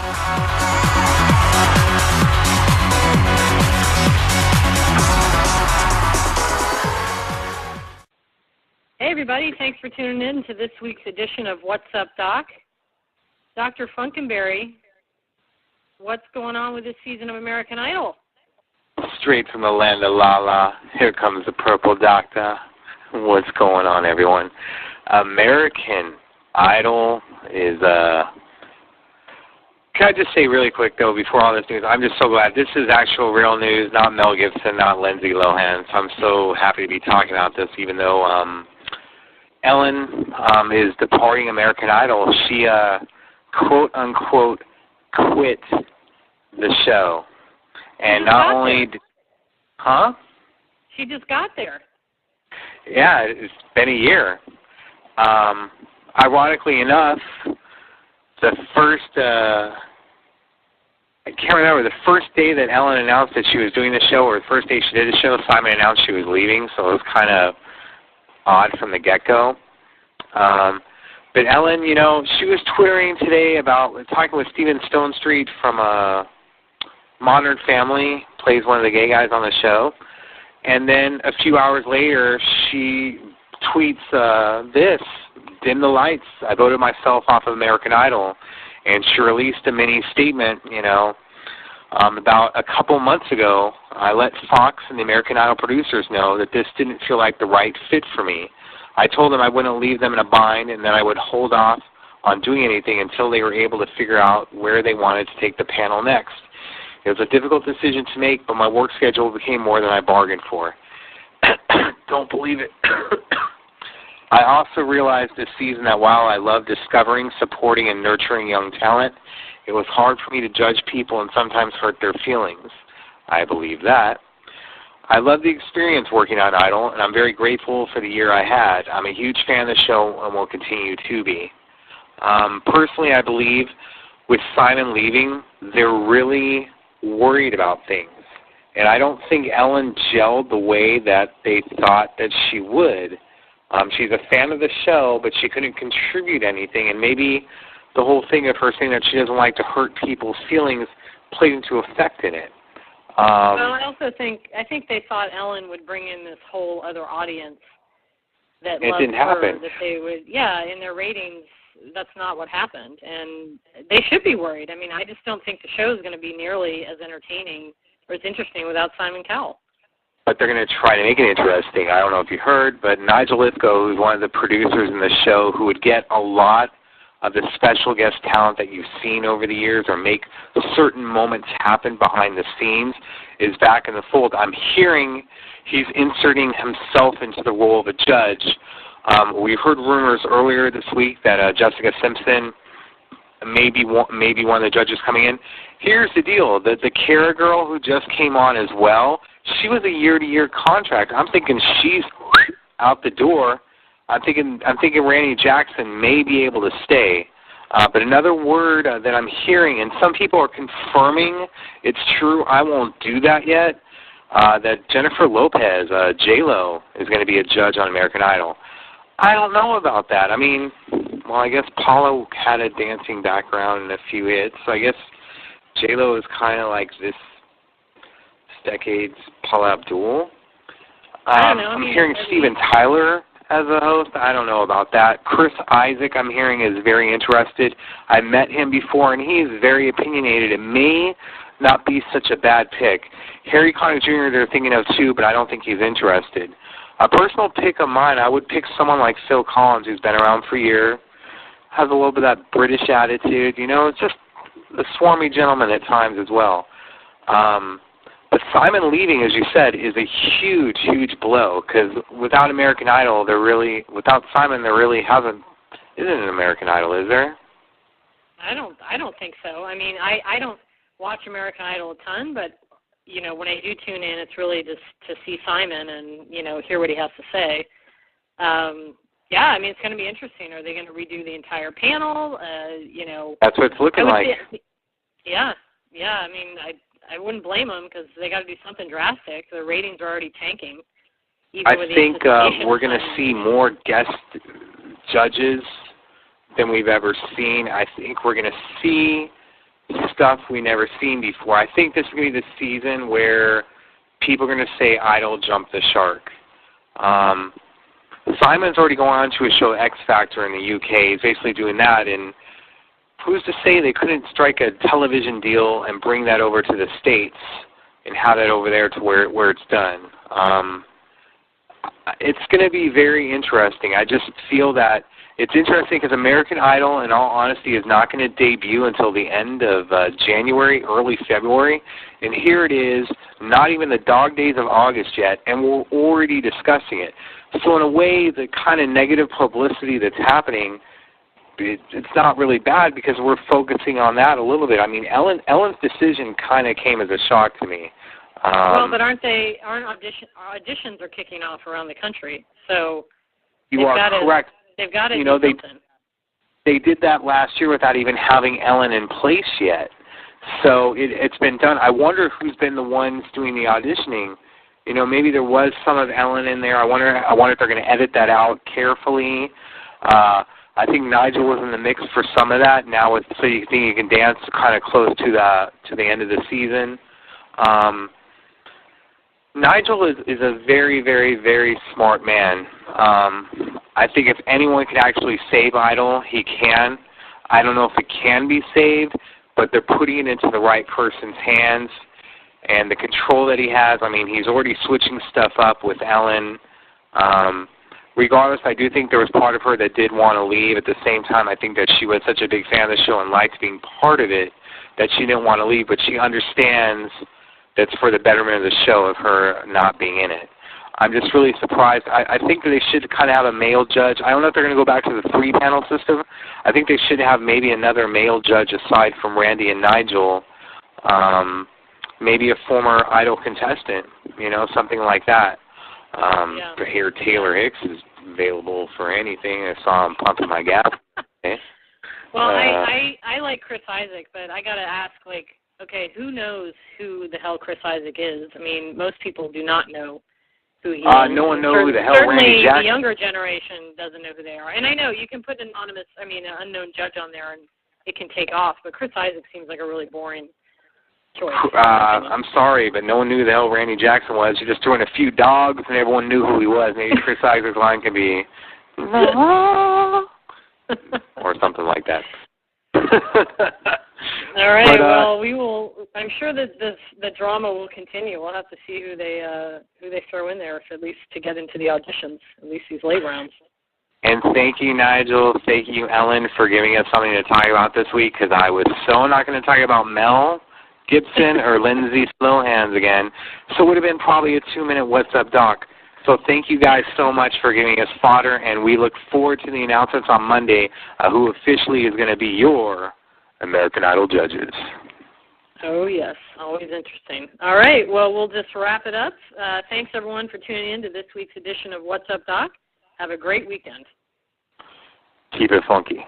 Hey, everybody. Thanks for tuning in to this week's edition of What's Up, Doc? Dr. Funkenberry, what's going on with this season of American Idol? Straight from the land of Lala, here comes the purple doctor. What's going on, everyone? American Idol is, can I just say really quick, though, before all this news, I'm just so glad. This is actual real news, not Mel Gibson, not Lindsay Lohan. So I'm so happy to be talking about this, even though Ellen is departing American Idol. She, quote-unquote, quit the show. And not only... She just got there. Yeah, it's been a year. Ironically enough, the first, I can't remember, the first day that Ellen announced that she was doing the show, or the first day she did the show, Simon announced she was leaving, so it was kind of odd from the get-go. But Ellen, you know, she was twittering today about talking with Stephen Stonestreet from Modern Family, plays one of the gay guys on the show. And then a few hours later, she tweets this, dim the lights. I voted myself off of American Idol. And she released a mini statement, you know, about a couple months ago. I let Fox and the American Idol producers know that this didn't feel like the right fit for me. I told them I wouldn't leave them in a bind and that I would hold off on doing anything until they were able to figure out where they wanted to take the panel next. It was a difficult decision to make, but my work schedule became more than I bargained for. Don't believe it. I also realized this season that while I love discovering, supporting, and nurturing young talent, it was hard for me to judge people and sometimes hurt their feelings. I believe that. I love the experience working on Idol, and I'm very grateful for the year I had. I'm a huge fan of the show and will continue to be. Personally, I believe with Simon leaving, they're really worried about things. And I don't think Ellen gelled the way that they thought that she would. She's a fan of the show, but she couldn't contribute anything. And maybe the whole thing of her saying that she doesn't like to hurt people's feelings played into effect in it. Well, I think they thought Ellen would bring in this whole other audience that loved didn't her. Happen. That they would, in their ratings, that's not what happened, and they should be worried. I mean, I just don't think the show is going to be nearly as entertaining or as interesting without Simon Cowell. But they're going to try to make it interesting. I don't know if you heard, but Nigel Lithgow, who's one of the producers in the show, who would get a lot of the special guest talent that you've seen over the years or make certain moments happen behind the scenes, is back in the fold. I'm hearing he's inserting himself into the role of a judge. We've heard rumors earlier this week that Jessica Simpson may be one of the judges coming in. Here's the deal. The Kara girl who just came on as well, she was a year-to-year contract. I'm thinking she's out the door. I'm thinking Randy Jackson may be able to stay. But another word that I'm hearing, and some people are confirming it's true, I won't do that yet, that Jennifer Lopez, J-Lo, is going to be a judge on American Idol. I don't know about that. I mean, well, I guess Paula had a dancing background and a few hits, so I guess J-Lo is kind of like this decade's Paula Abdul. I don't know. I'm hearing Steven Tyler as a host. I don't know about that. Chris Isaac, I'm hearing, is very interested. I met him before, and he is very opinionated. It may not be such a bad pick. Harry Connick Jr., they're thinking of too, but I don't think he's interested. A personal pick of mine, I would pick someone like Phil Collins, who's been around for a year, has a little bit of that British attitude. You know, it's just a swarmy gentleman at times as well. But Simon leaving, as you said, is a huge, huge blow, because without American Idol, without Simon, there really isn't an American Idol, is there? I don't think so. I mean, I don't watch American Idol a ton, but you know, when I do tune in, it's really just to see Simon and, you know, hear what he has to say. Yeah, I mean, it's going to be interesting. Are they going to redo the entire panel? You know, that's what it's looking like. Yeah. I mean, I wouldn't blame them because they got to do something drastic. The ratings are already tanking. I think we're going to see more guest judges than we've ever seen. I think we're going to see stuff we never seen before. I think this is going to be the season where people are going to say Idol jumped the shark. Simon's already going on to a show, X Factor, in the UK. He's basically doing that, and who's to say they couldn't strike a television deal and bring that over to the States and have that over there to where it's done? It's going to be very interesting. I just feel that it's interesting because American Idol, in all honesty, is not going to debut until the end of January, early February. And here it is, not even the dog days of August yet, and we're already discussing it. So in a way, the kind of negative publicity that's happening, it's not really bad because we're focusing on that a little bit. I mean, Ellen's decision kind of came as a shock to me. Well, but aren't auditions are kicking off around the country, so you are correct. They've got to do something. They did that last year without even having Ellen in place yet. So it's been done. I wonder who's been the ones doing the auditioning. You know, maybe there was some of Ellen in there. I wonder if they're going to edit that out carefully. I think Nigel was in the mix for some of that. Now with So You Think You Can Dance, kind of close to the end of the season. Nigel is a very, very, very smart man. I think if anyone can actually save Idol, he can. I don't know if it can be saved, but they're putting it into the right person's hands. And the control that he has, I mean, he's already switching stuff up with Ellen. Regardless, I do think there was part of her that did want to leave. At the same time, I think that she was such a big fan of the show and liked being part of it that she didn't want to leave, but she understands that's for the betterment of the show of her not being in it. I'm just really surprised. I think that they should kind of have a male judge. I don't know if they're going to go back to the 3-panel system. I think they should have maybe another male judge aside from Randy and Nigel, maybe a former Idol contestant, you know, something like that. Here, Taylor Hicks is available for anything. I saw him pumping my gas. Okay. Well, I like Chris Isaak, but I got to ask, like, okay, who knows who the hell Chris Isaak is? I mean, most people do not know who he is. No one knows who the hell Randy Jackson. Certainly the younger generation doesn't know who they are. And I know you can put an unknown judge on there and it can take off, but Chris Isaak seems like a really boring choice. I'm sorry, but no one knew who the hell Randy Jackson was. You just threw in a few dogs and everyone knew who he was. Maybe Chris Isaac's line could be or something like that. All right. Well, we will. I'm sure that the drama will continue. We'll have to see who they throw in there, at least to get into the auditions, at least these late rounds. And thank you, Nigel. Thank you, Ellen, for giving us something to talk about this week, because I was so not going to talk about Mel Gibson or Lindsay Slowhands again. So it would have been probably a 2-minute What's Up Doc. So thank you guys so much for giving us fodder, and we look forward to the announcements on Monday, who officially is going to be your American Idol judges. Oh, yes. Always interesting. All right. Well, we'll just wrap it up. Thanks, everyone, for tuning in to this week's edition of What's Up, Doc. Have a great weekend. Keep it funky.